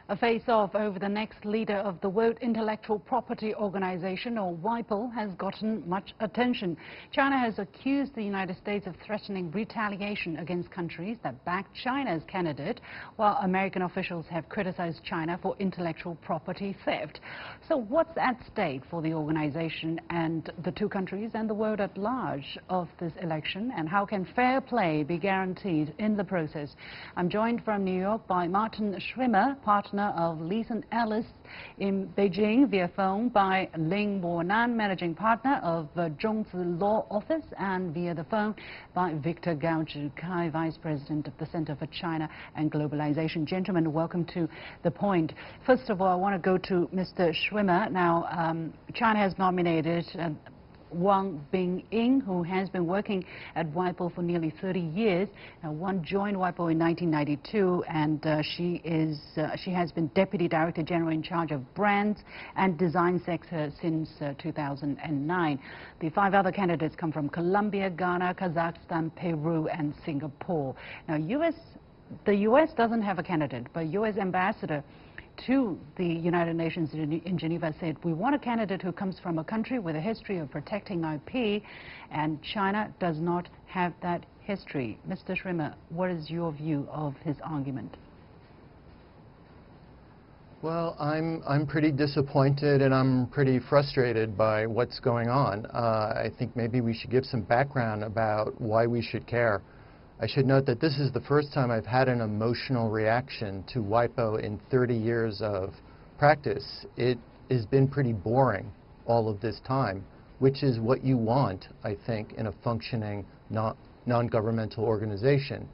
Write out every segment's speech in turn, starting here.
A face-off over the next leader of the World Intellectual Property Organization, or WIPO, has gotten much attention. China has accused the United States of threatening retaliation against countries that back China's candidate, while American officials have criticized China for intellectual property theft. So what's at stake for the organization and the two countries and the world at large of this election, and how can fair play be guaranteed in the process? I'm joined from New York by Martin Schwimmer, partner of Leason Ellis in Beijing, via phone by Lin Bonan, managing partner of Zhongzi Law Office, and via the phone by Victor Gao Zhikai, vice president of the Center for China and Globalization. Gentlemen, welcome to The Point. First of all, I want to go to Mr. Schwimmer. Now, China has nominated Wang Bingying, who has been working at WIPO for nearly 30 years. Now, Wang joined WIPO in 1992, and she has been Deputy Director General in charge of brands and design sector since 2009. The 5 other candidates come from Colombia, Ghana, Kazakhstan, Peru, and Singapore. Now, the U.S. doesn't have a candidate, but U.S. Ambassador to the United Nations in Geneva said, we want a candidate who comes from a country with a history of protecting IP, and China does not have that history. Mr. Schwimmer, what is your view of his argument? Well, I'm pretty disappointed and I'm pretty frustrated by what's going on. I think maybe we should give some background about why we should care. I should note that this is the first time I've had an emotional reaction to WIPO in 30 years of practice. It has been pretty boring all of this time, which is what you want, I think, in a functioning non-governmental organization.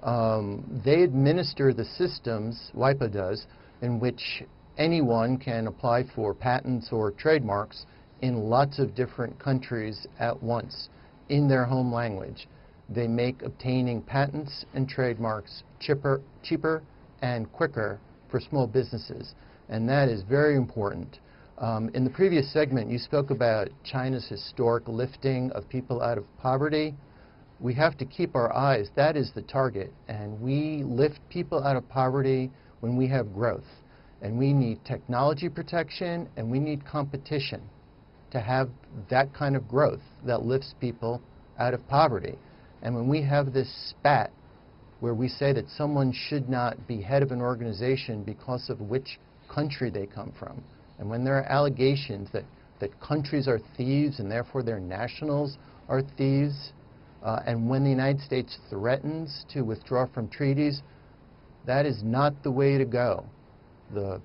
They administer the systems, WIPO does, in which anyone can apply for patents or trademarks in lots of different countries at once in their home language. They make obtaining patents and trademarks cheaper and quicker for small businesses, and that is very important. In the previous segment, you spoke about China's historic lifting of people out of poverty. We have to keep our eyes, that is the target, and we lift people out of poverty when we have growth. And we need technology protection, and we need competition to have that kind of growth that lifts people out of poverty. And when we have this spat where we say that someone should not be head of an organization because of which country they come from, and when there are allegations that countries are thieves and therefore their nationals are thieves, and when the United States threatens to withdraw from treaties, that is not the way to go. The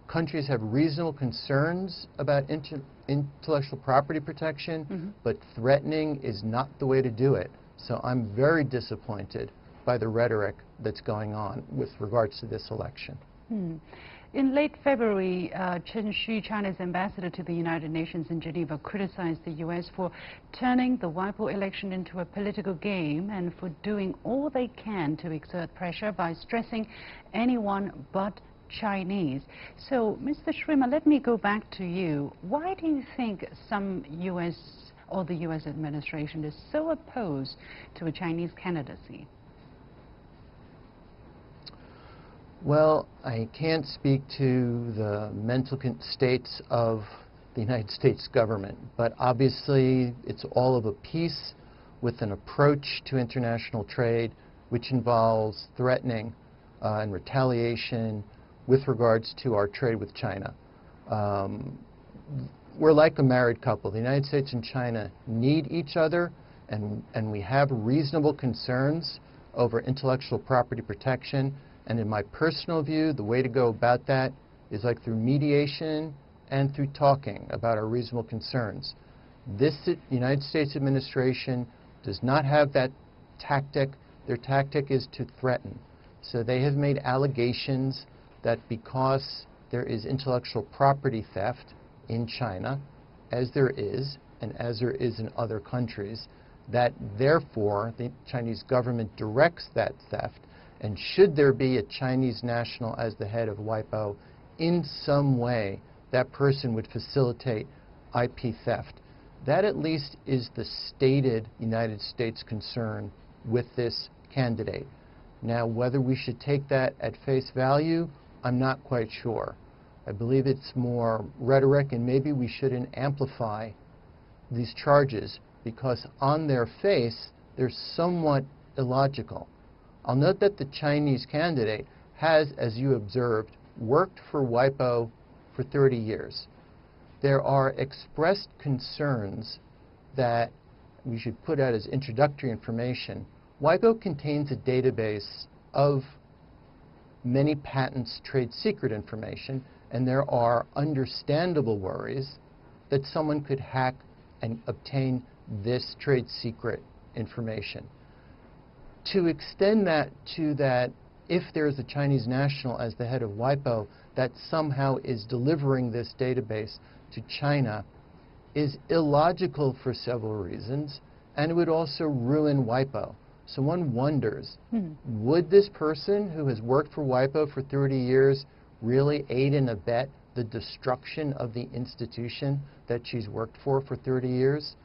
countries have reasonable concerns about intellectual property protection, but threatening is not the way to do it. So I'm very disappointed by the rhetoric that's going on with regards to this election. In late February, Chen Xu, China's ambassador to the United Nations in Geneva, criticized the U.S. for turning the WIPO election into a political game and for doing all they can to exert pressure by stressing anyone but Chinese. So, Mr. Schwimmer, let me go back to you. Why do you think some U.S. or the U.S. administration is so opposed to a Chinese candidacy? Well, I can't speak to the mental states of the United States government, but obviously it's all of a piece with an approach to international trade which involves threatening and retaliation with regards to our trade with China. We're like a married couple. The United States and China need each other, and we have reasonable concerns over intellectual property protection. And in my personal view, the way to go about that is like through mediation and through talking about our reasonable concerns. This United States administration does not have that tactic. Their tactic is to threaten. So they have made allegations that because there is intellectual property theft in China, as there is, and as there is in other countries, that therefore the Chinese government directs that theft, and should there be a Chinese national as the head of WIPO, in some way that person would facilitate IP theft. That at least is the stated United States concern with this candidate. Now, whether we should take that at face value I'm not quite sure. I believe it's more rhetoric, and maybe we shouldn't amplify these charges because on their face, they're somewhat illogical. I'll note that the Chinese candidate has, as you observed, worked for WIPO for 30 years. There are expressed concerns that we should put out as introductory information. WIPO contains a database of many patents trade secret information, and there are understandable worries that someone could hack and obtain this trade secret information. To extend that to that if there's a Chinese national as the head of WIPO that somehow is delivering this database to China is illogical for several reasons, and it would also ruin WIPO. So one wonders, would this person who has worked for WIPO for 30 years really aid and abet the destruction of the institution that she's worked for 30 years?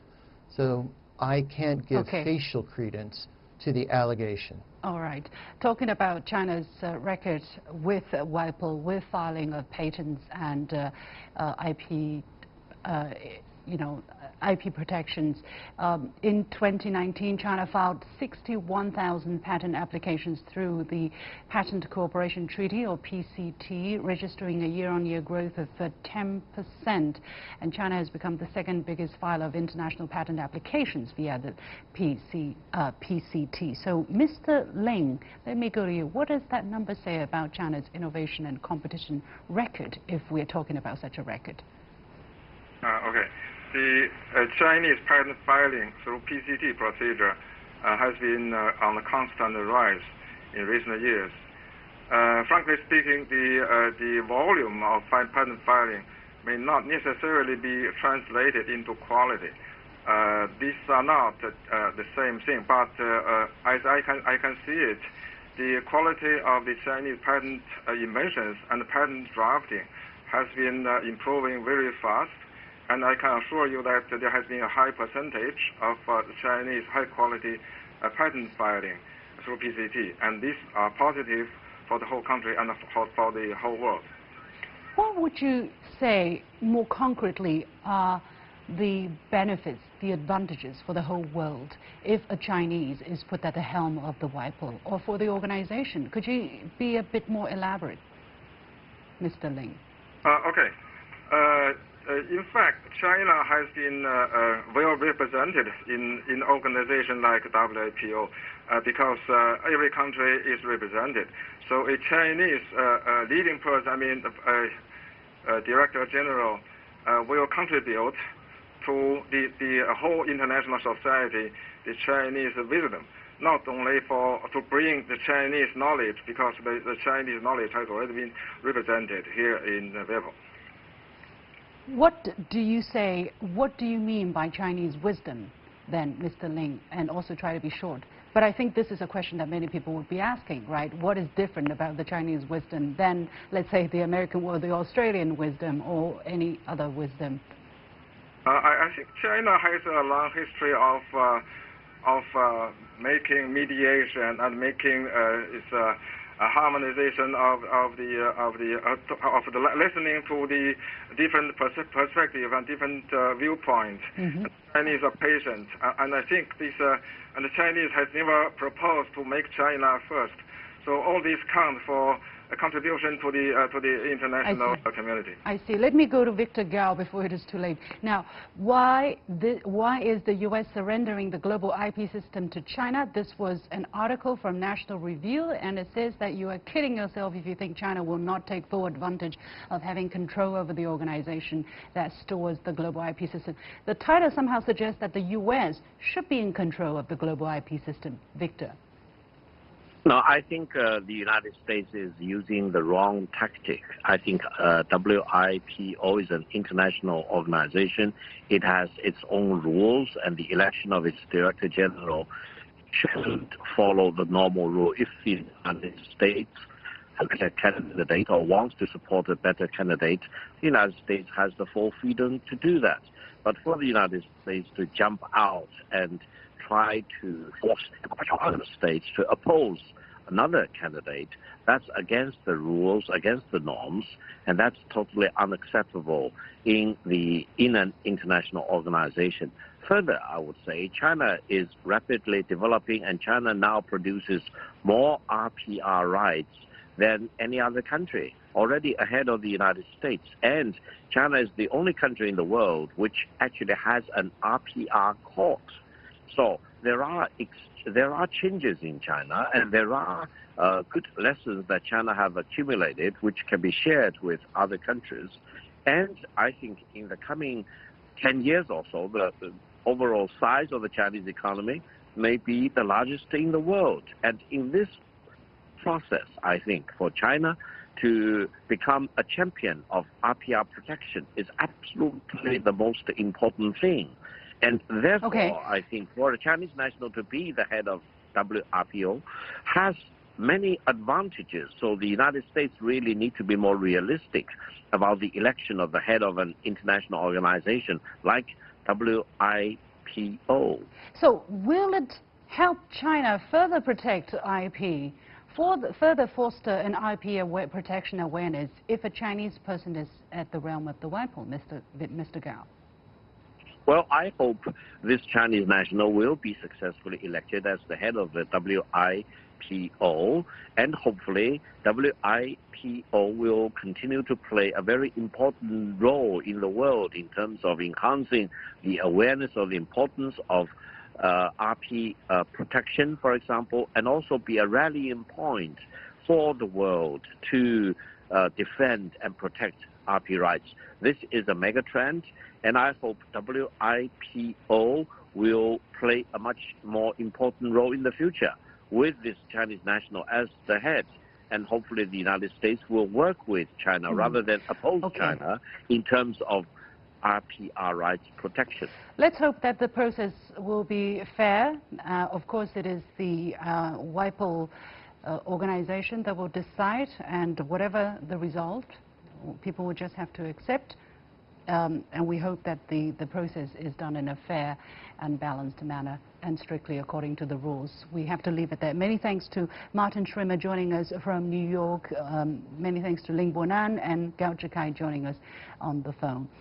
So I can't give facial credence to the allegation. All right. Talking about China's record with WIPO, with filing of patents and IP, IP protections. In 2019, China filed 61,000 patent applications through the Patent Cooperation Treaty, or PCT, registering a year-on-year growth of 10%. And China has become the second biggest filer of international patent applications via the PCT. So, Mr. Lin, let me go to you. What does that number say about China's innovation and competition record, if we're talking about such a record? Okay. The Chinese patent filing through PCT procedure has been on a constant rise in recent years. Frankly speaking, the volume of patent filing may not necessarily be translated into quality. These are not the same thing, but as I can see it, the quality of the Chinese patent inventions and patent drafting has been improving very fast. And I can assure you that there has been a high percentage of Chinese high-quality patent filing through PCT, and these are positive for the whole country and for the whole world. What would you say, more concretely, are the benefits, the advantages for the whole world if a Chinese is put at the helm of the WIPO, or for the organization? Could you be a bit more elaborate, Mr. Lin? Okay. In fact, China has been well represented in organizations like WIPO because every country is represented. So a Chinese leading person, Director General, will contribute to the whole international society, the Chinese wisdom, not only to bring the Chinese knowledge, because the Chinese knowledge has already been represented here in WIPO. What do you say, what do you mean by Chinese wisdom then, Mr. Lin? And also try to be short. But I think this is a question that many people would be asking, right? What is different about the Chinese wisdom than, let's say, the American or the Australian wisdom or any other wisdom? I think China has a long history of making mediation and making a harmonization of listening to the different perspective and different viewpoints. Mm-hmm. Chinese are patient, and I think this and the Chinese has never proposed to make China first. So all these count for a contribution to the international community. I see. Let me go to Victor Gao before it is too late. Now, why is the U.S. surrendering the global IP system to China? This was an article from National Review, and it says that you are kidding yourself if you think China will not take full advantage of having control over the organization that stores the global IP system. The title somehow suggests that the U.S. should be in control of the global IP system. Victor. No, I think the United States is using the wrong tactic. I think WIPO is an international organization. It has its own rules, and the election of its Director General should follow the normal rule. If the United States has a candidate or wants to support a better candidate, the United States has the full freedom to do that. But for the United States to jump out and try to force other states to oppose another candidate, that's against the rules, against the norms, and that's totally unacceptable in an international organization. Further, I would say China is rapidly developing, and China now produces more RPR rights than any other country, already ahead of the United States. And China is the only country in the world which actually has an RPR court. So there are changes in China, and there are good lessons that China have accumulated which can be shared with other countries. And I think in the coming 10 years or so, the overall size of the Chinese economy may be the largest in the world. And in this process, I think, for China to become a champion of RPR protection is absolutely the most important thing. And therefore, I think for a Chinese national to be the head of WRPO has many advantages. So the United States really need to be more realistic about the election of the head of an international organization like WIPO. So will it help China further protect IP, further foster an IP protection awareness if a Chinese person is at the realm of the WIPO, Mr. Gao? Well, I hope this Chinese national will be successfully elected as the head of the WIPO, and hopefully WIPO will continue to play a very important role in the world in terms of enhancing the awareness of the importance of RP protection, for example, and also be a rallying point for the world to defend and protect RP rights. This is a mega trend, and I hope WIPO will play a much more important role in the future with this Chinese national as the head. And hopefully the United States will work with China rather than oppose China in terms of RPR rights protection. Let's hope that the process will be fair. Of course, it is the WIPO organization that will decide, and whatever the result, people will just have to accept. And we hope that the process is done in a fair and balanced manner and strictly according to the rules. We have to leave it there. Many thanks to Martin Schwimmer joining us from New York. Many thanks to Lin Bonan and Gao Zhikai joining us on the phone.